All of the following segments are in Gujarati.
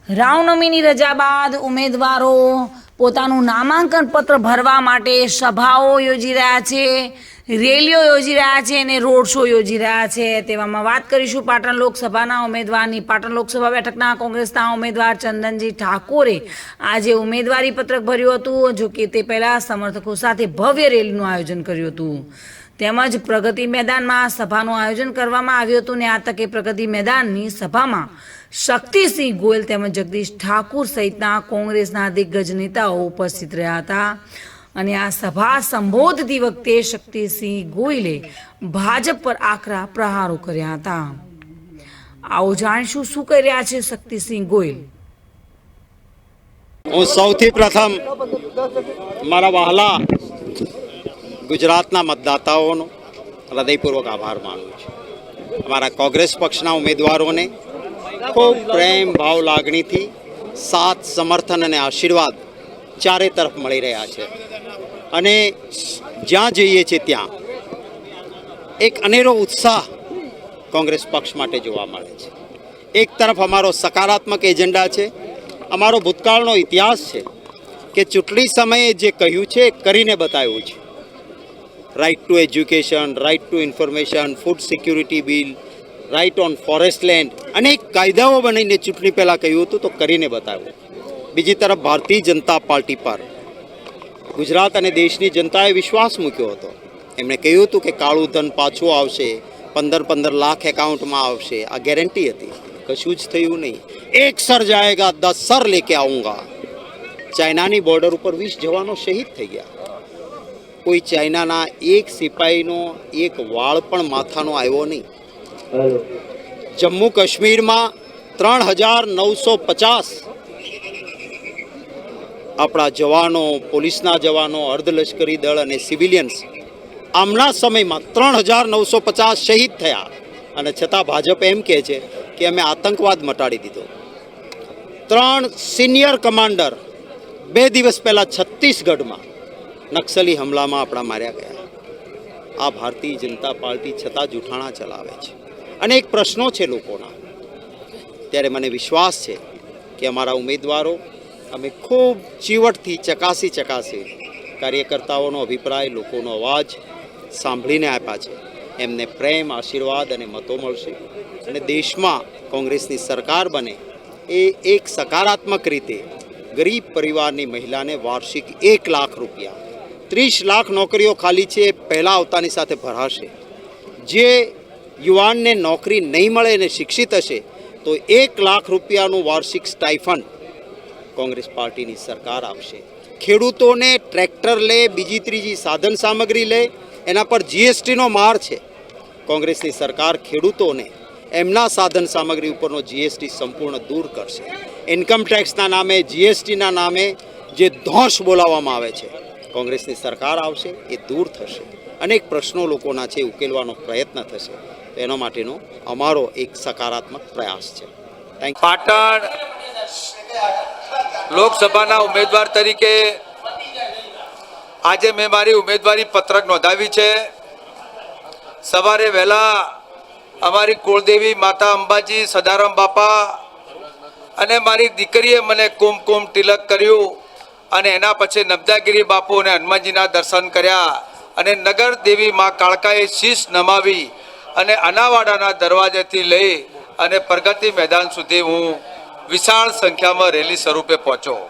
રામનવમીની રજા બાદ ઉમેદવારો પોતાનું નામાંકન પત્ર ભરવા માટે સભાઓ યોજી રહ્યા છે, રેલીઓ યોજી રહ્યા છે અને રોડ શો યોજી રહ્યા છે। તેવામાં વાત કરીશું પાટણ લોકસભાના ઉમેદવારની। પાટણ લોકસભા બેઠકના કોંગ્રેસના ઉમેદવાર ચંદનજી ઠાકોરે આજે ઉમેદવારી પત્રક ભર્યું હતું। જો કે તે પહેલાં સમર્થકો સાથે ભવ્ય રેલીનું આયોજન કર્યું હતું, તેમજ પ્રગતિ મેદાનમાં સભાનું આયોજન કરવામાં આવ્યું હતું। ને આ તકે પ્રગતિ મેદાનની સભામાં શક્તિસિંહ ગોયલ તેમજ જગદીશ ઠાકુર સહિતના કોંગ્રેસના દિગ્ગજ નેતાઓ ઉપસ્થિત રહ્યા હતા। અને આ સભા સંબોધતી વખતે શક્તિસિંહ ગોયલે ભાજપ પર આકરા પ્રહારો કર્યા હતા। આવો જાણીશું શું કહી રહ્યા છે શક્તિસિંહ ગોયલ। હું સૌથી પ્રથમ મારા વહાલા ગુજરાતના મતદાતાઓનો હૃદયપૂર્વક આભાર માનું છું। અમારા કોંગ્રેસ પક્ષના ઉમેદવારોને ખૂબ પ્રેમ ભાવ લાગણીથી સાથ, સમર્થન અને આશીર્વાદ ચારે તરફ મળી રહ્યા છે અને જ્યાં જઈએ છીએ ત્યાં એક અનેરો ઉત્સાહ કોંગ્રેસ પક્ષ માટે જોવા મળે છે। એક તરફ અમારો સકારાત્મક એજન્ડા છે, અમારો ભૂતકાળનો ઇતિહાસ છે કે ચૂંટણી સમયે જે કહ્યું છે એ કરીને બતાવ્યું છે। Right to education, right to information, food security bill, right on forest land, અનેક કાયદાઓ બનાવીને ચૂંટણી પહેલાં કહ્યું હતું તો કરીને બતાવ્યું। બીજી તરફ ભારતીય જનતા પાર્ટી પર ગુજરાત અને દેશની જનતાએ વિશ્વાસ મૂક્યો હતો। એમણે કહ્યું હતું કે કાળું ધન પાછું આવશે, 15-15 લાખ એકાઉન્ટમાં આવશે, આ ગેરંટી હતી। કશું જ થયું નહીં। એક સર જાયેગા 10 સર લેકે આઉંગા। ચાઇનાની બોર્ડર ઉપર 20 જવાનો શહીદ થઈ ગયા। કોઈ ચાઇનાના એક સિપાહીનો એક વાળ પણ માથાનો આવ્યો નહીં। જમ્મુ કાશ્મીરમાં 3950 આપણા જવાનો, પોલીસના જવાનો, અર્ધલશ્કરી દળ અને સિવિલિયન્સ આમના સમયમાં 3950 શહીદ થયા અને છતાં ભાજપ એમ કહે છે કે અમે આતંકવાદ મટાડી દીધો। 3 સિનિયર કમાન્ડર 2 દિવસ પહેલાં છત્તીસગઢમાં નક્સલી હુમલામાં આપણા માર્યા ગયા। આ ભારતીય જનતા પાર્ટી છતાં જૂઠાણા ચલાવે છે। અનેક પ્રશ્નો છે લોકોના, ત્યારે મને વિશ્વાસ છે કે અમારા ઉમેદવારો અમે ખૂબ ચીવટથી ચકાસી કાર્યકર્તાઓનો અભિપ્રાય, લોકોનો અવાજ સાંભળીને આપ્યા છે। એમને પ્રેમ, આશીર્વાદ અને મતો મળશે અને દેશમાં કોંગ્રેસની સરકાર બને એ એક સકારાત્મક રીતે ગરીબ પરિવારની મહિલાને વાર્ષિક 1 લાખ રૂપિયા, 30 લાખ નોકરીઓ ખાલી છે પહેલાં આવતાની સાથે ભરાશે। જે યુવાનને નોકરી નહીં મળે અને શિક્ષિત હશે તો 1 લાખ રૂપિયાનું વાર્ષિક સ્ટાઇફંડ કોંગ્રેસ પાર્ટીની સરકાર આપશે। ખેડૂતોને ટ્રેક્ટર લે, બીજી ત્રીજી સાધન સામગ્રી લે, એના પર જીએસટીનો માર છે। કોંગ્રેસની સરકાર ખેડૂતોને એમના સાધન સામગ્રી ઉપરનો જીએસટી સંપૂર્ણ દૂર કરશે। ઇન્કમ ટેક્સના નામે, જીએસટીના નામે જે ધોષ બોલાવવામાં આવે છે, કોંગ્રેસની સરકાર આવશે એ દૂર થશે। અનેક પ્રશ્નો લોકોના છે, ઉકેલવાનો પ્રયત્ન થશે। એના માટેનો અમારો એક સકારાત્મક પ્રયાસ છે। Thank you. પાટણ લોકસભાના ઉમેદવાર તરીકે આજે મેં મારી ઉમેદવારી પત્રક નોંધાવી છે। સવારે વહેલા અમારી કુળદેવી માતા અંબાજી, સદારામ બાપા અને મારી દીકરીએ મને કુમકુમ તિલક કર્યું અને એના પછી નબદાગીરી બાપુ અને હનુમાનજીના દર્શન કર્યા અને નગર દેવી મા કાળકાએ શીશ નમાવી અને અનાવાડાના દરવાજેથી લઈ અને પ્રગતિ મેદાન સુધી હું વિશાળ સંખ્યામાં રેલી સ્વરૂપે પહોંચ્યો।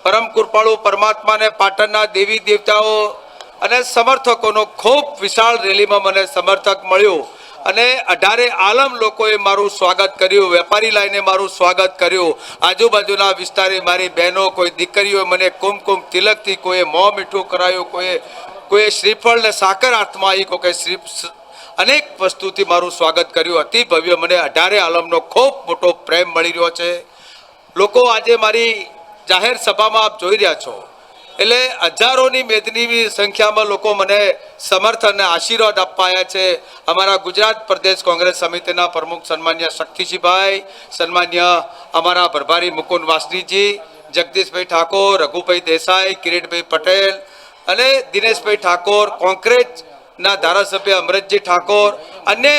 પરમ કૃપાળુ પરમાત્માને, પાટણના દેવી દેવતાઓ અને સમર્થકોનો ખૂબ વિશાળ રેલીમાં મને સમર્થક મળ્યું અને 18 આલમ લોકોએ મારું સ્વાગત કર્યું। વેપારી લાઈને મારું સ્વાગત કર્યું। આજુબાજુના વિસ્તારે મારી બહેનો, કોઈ દીકરીઓ મને કુમકુમ તિલકથી, કોઈએ મોં મીઠું કરાયું, કોઈએ શ્રીફળ ને સાકર હાથમાં આવી, કોઈ અનેક વસ્તુથી મારું સ્વાગત કર્યું। અતિ ભવ્ય મને 18 આલમનો ખૂબ મોટો પ્રેમ મળી રહ્યો છે। લોકો આજે મારી જાહેર સભામાં આપ જોઈ રહ્યા છો, એટલે હજારોની મેદની સંખ્યામાં લોકો મને સમર્થન અને આશીર્વાદ અપાયા છે। અમારા ગુજરાત પ્રદેશ કોંગ્રેસ સમિતિના પ્રમુખ સન્માન્ય શક્તિસિંહભાઈ, સન્માન્ય અમારા પ્રભારી મુકુંદ વાસનીજી, જગદીશભાઈ ઠાકોર, રઘુભાઈ દેસાઈ, કિરીટભાઈ પટેલ અને દિનેશભાઈ ઠાકોર, કોંગ્રેસના ધારાસભ્ય અમરતજી ઠાકોર, અન્ય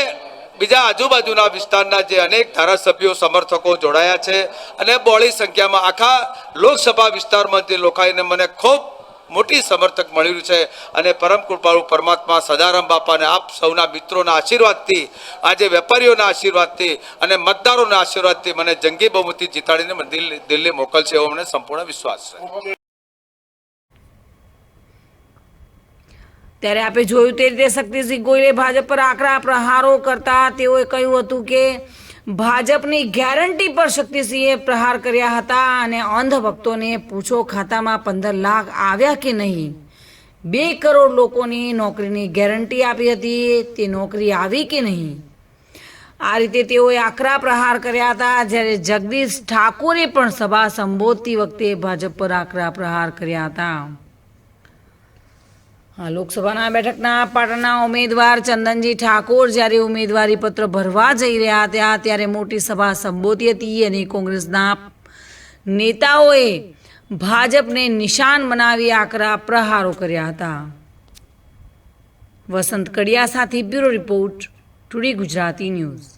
બીજા આજુબાજુના વિસ્તારના જે અનેક ધારાસભ્યો સમર્થકો જોડાયા છે અને બહોળી સંખ્યામાં આખા લોકસભા વિસ્તારમાં જે લોકોને મને ખૂબ મોટી સમર્થક મળી રહ્યું છે અને પરમ કૃપાળુ પરમાત્મા સદારામ બાપાને આપ સૌના મિત્રોના આશીર્વાદથી, આજે વેપારીઓના આશીર્વાદથી અને મતદારોના આશીર્વાદથી મને જંગી બહુમતી જીતાડીને દિલ્હી મોકલશે એવો મને સંપૂર્ણ વિશ્વાસ છે. ત્યારે આપણે જોયું તે રીતે શક્તિસિંહ ગોહિલે ભાજપ પર આકરા પ્રહારો કરતા તેઓએ કહ્યું હતું કે ભાજપની ગેરંટી પર શક્તિસિંહે પ્રહાર કર્યા હતા અને અંધભક્તોને પૂછો ખાતામાં 15 લાખ આવ્યા કે નહીં. 2 કરોડ લોકોની નોકરીની ગેરંટી આપી હતી, તે નોકરી આવી કે નહીં. આ રીતે તેઓએ આકરા પ્રહાર કર્યા હતા. જ્યારે જગદીશ ઠાકોરે પણ સભા સંબોધતી વખતે ભાજપ પર આકરા પ્રહાર કર્યા હતા. લોકસભાના બેઠકના પાટણના ઉમેદવાર ચંદનજી ઠાકોર જ્યારે ઉમેદવારી પત્ર ભરવા જઈ રહ્યા હતા ત્યારે મોટી સભા સંબોધી હતી અને કોંગ્રેસના નેતાઓએ ભાજપને નિશાન બનાવી આકરા પ્રહારો કર્યા હતા. વસંત કડિયા સાથે bureau report, today Gujarati news.